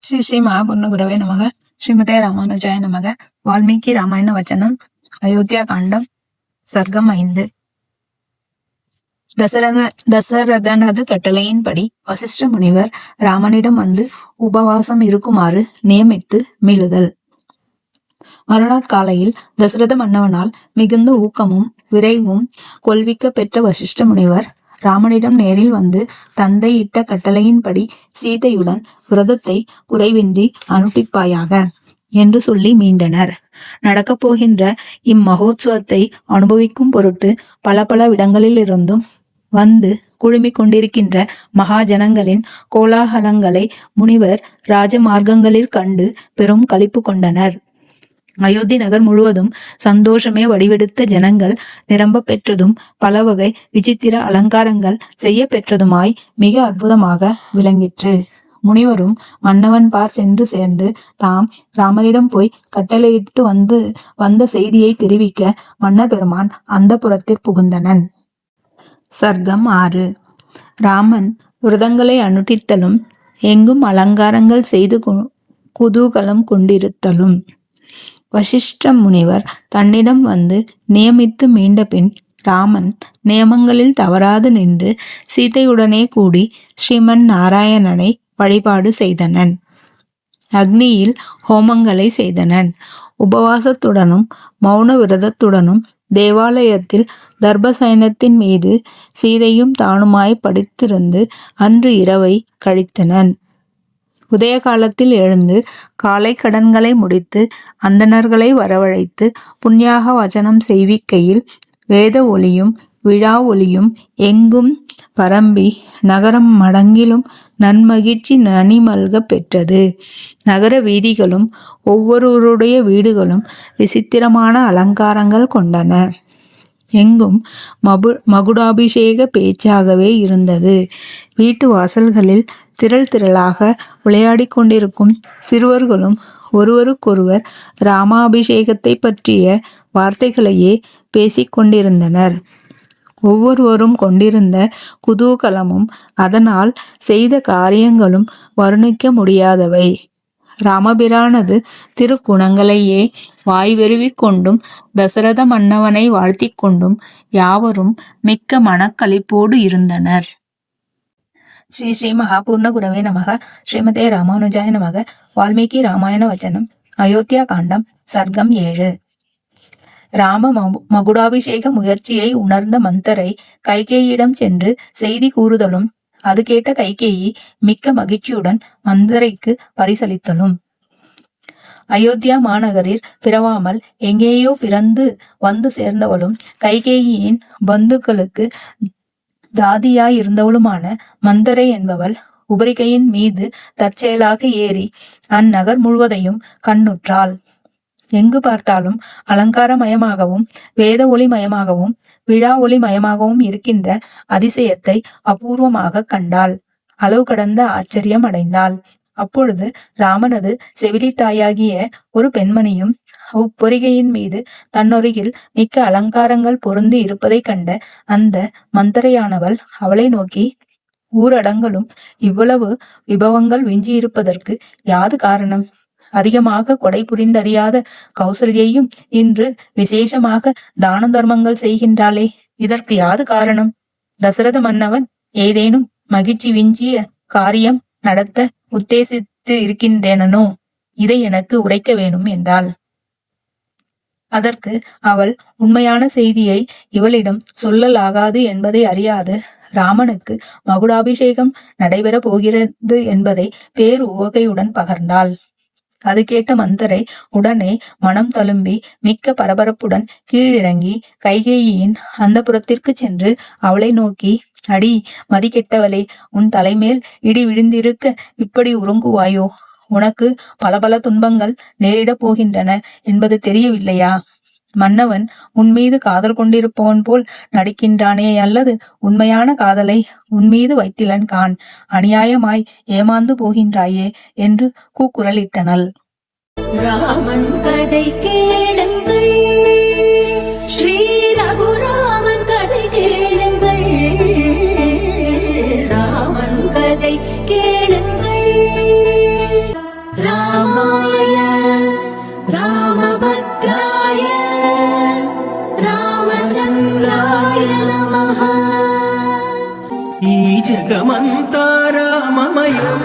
ஸ்ரீ ஸ்ரீ மகாபூர்ணகுரவே நமக. ஸ்ரீமதே ராமானுஜாய நமக. வால்மீகி ராமாயண வச்சனம். அயோத்தியா காண்டம். சர்க்கம் 5. தசரதனது கட்டளையின்படி வசிஷ்ட முனிவர் ராமனிடம் வந்து உபவாசம் இருக்குமாறு நியமித்து மீளுதல். மறுநாட்காலையில் தசரத மன்னவனால் மிகுந்த ஊக்கமும் விரைவும் கொள்விக்க பெற்ற வசிஷ்ட முனிவர் ராமனிடம் நேரில் வந்து தந்தை இட்ட கட்டளையின்படி சீதையுடன் விரதத்தை குறைவின்றி அனுட்டிப்பாயாக என்று சொல்லி மீண்டனர். நடக்கப் போகின்ற இம்மகோத்சவத்தை அனுபவிக்கும் பொருட்டு பல பல இடங்களில் இருந்தும் வந்து குழுமிக் கொண்டிருக்கின்ற மகாஜனங்களின் கோலாகலங்களை முனிவர் ராஜமார்க்கங்களில் கண்டு பெரும் களிப்பு கொண்டனர். அயோத்தி நகர் முழுவதும் சந்தோஷமே வடிவெடுத்த ஜனங்கள் நிரம்ப பெற்றதும் பல வகை விசித்திர அலங்காரங்கள் செய்ய பெற்றதுமாய் மிக அற்புதமாக விளங்கிற்று. முனிவரும் மன்னவன் பார் சென்று சேர்ந்து தாம் ராமனிடம் போய் கட்டளையிட்டு வந்த செய்தியை தெரிவிக்க மன்னர் பெருமான் அந்த புறத்தில் புகுந்தனன். சர்க்கம் 6. ராமன் விரதங்களை அனுட்டித்தலும் எங்கும் அலங்காரங்கள் செய்து குதூகலம் கொண்டிருத்தலும். வசிஷ்ட முனிவர் தன்னிடம் வந்து நியமித்து மீண்ட பின் ராமன் நியமங்களில் தவறாது நின்று சீதையுடனே கூடி ஸ்ரீமன் நாராயணனை வழிபாடு செய்தனன். அக்னியில் ஹோமங்களை செய்தனன். உபவாசத்துடனும் மௌன விரதத்துடனும் தேவாலயத்தில் தர்பசயனத்தின் மீது சீதையும் தானுமாய் படுத்திருந்து அன்று இரவை கழித்தனன். உதய காலத்தில் எழுந்து காலை கடன்களை முடித்து அந்தணர்களை வரவழைத்து புண்ணியாக வச்சனம் செய்விக்கையில் வேத ஒலியும் விழா ஒலியும் எங்கும் பரம்பி நகரம் மடங்கிலும் நன்மகிழ்ச்சி நனிமல்க பெற்றது. நகர வீதிகளும் ஒவ்வொருவருடைய வீடுகளும் விசித்திரமான அலங்காரங்கள் கொண்டன. எங்கும் மகுடாபிஷேக பேச்சாகவே இருந்தது. வீட்டு வாசல்களில் திரள் திரளாக விளையாடி கொண்டிருக்கும் சிறுவர்களும் ஒருவருக்கொருவர் ராமாபிஷேகத்தை பற்றிய வார்த்தைகளையே பேசிக்கொண்டிருந்தனர். ஒவ்வொருவரும் கொண்டிருந்த குதூகலமும் அதனால் செய்த காரியங்களும் வர்ணிக்க முடியாதவை. ராமபிரானது திருக்குணங்களையே வாய்வெருவிக் கொண்டும் தசரத மன்னவனை வாழ்த்திக் கொண்டும் யாவரும் மிக்க மனக்களிப்போடு இருந்தனர். ஸ்ரீ ஸ்ரீ மகாபூர்ண குரவே நமக. ஸ்ரீமதே ராமானுஜாய நமக. வால்மீகி ராமாயண வச்சனம். அயோத்தியா காண்டம். சர்க்கம் 7. ராம மகுடாபிஷேக முயற்சியை உணர்ந்த மந்தரை கைகேயிடம் சென்று செய்தி கூறுதலும் அது கேட்ட கைகேயி மிக்க மகிழ்ச்சியுடன் மந்தரைக்கு பரிசளித்தலும். அயோத்தியா மாநகரில் பிறவாமல் எங்கேயோ பிறந்து வந்து சேர்ந்தவளும் கைகேயியின் பந்துக்களுக்கு தாதியாய் இருந்தவளுமான மந்தரை என்பவள் உபரிகையின் மீது தற்செயலாக ஏறி அந்நகர் முழுவதையும் கண்ணுற்றாள். எங்கு பார்த்தாலும் அலங்காரமயமாகவும் வேத ஒளிமயமாகவும் விழா ஒளிமயமாகவும் இருக்கின்ற அதிசயத்தை அபூர்வமாக கண்டாள். அளவு கடந்த ஆச்சரியம் அடைந்தாள். அப்பொழுது ராமனது செவிலி தாயாகிய ஒரு பெண்மணியும் பொறிகையின் மீது தன்னொருகில் மிக்க அலங்காரங்கள் பொருந்தி இருப்பதை கண்ட அந்த மந்தரையானவள் அவளை நோக்கி, ஊரடங்களும் இவ்வளவு விபவங்கள் விஞ்சியிருப்பதற்கு யாது காரணம்? அதிகமாக கொடை புரிந்தறியாத கௌசல்யையும் இன்று விசேஷமாக தான தர்மங்கள் செய்கின்றாளே, இதற்கு யாது காரணம்? தசரத மன்னவன் ஏதேனும் மகிழ்ச்சி விஞ்சிய காரியம் நடத்த உத்தேசித்து இருக்கின்றேனோ, இதை எனக்கு உரைக்க வேணும் என்றாள். அதற்கு அவள் உண்மையான செய்தியை இவளிடம் சொல்லலாகாது என்பதை அறியாது ராமனுக்கு மகுடாபிஷேகம் நடைபெற போகிறது என்பதை பேரு உவகையுடன் பகர்ந்தாள். அது கேட்ட மந்தரை உடனே மனம் தழும்பி மிக்க பரபரப்புடன் கீழிறங்கி கைகேயியின் அந்த புறத்திற்கு சென்று அவளை நோக்கி, அடி மதி கெட்டவளே, உன் தலைமேல் இடி விழுந்திருக்க இப்படி உறங்குவாயோ? உனக்கு பல பல துன்பங்கள் நேரிடப் போகின்றன என்பது தெரியவில்லையா? மன்னவன் உன்மீது காதல் கொண்டிருப்பவன் போல் நடிக்கின்றானே, அல்லது உண்மையான காதலை உன்மீது வைத்திலன் கான், அநியாயமாய் ஏமாந்து போகின்றாயே என்று கூக்குரலிட்டனள். ராமன் கதை கேளுங்கள், ஸ்ரீ ரகுராமன் கதை கேளுங்கள், ராமன் கதை கேளுங்கள். లోకమంతా రామమయం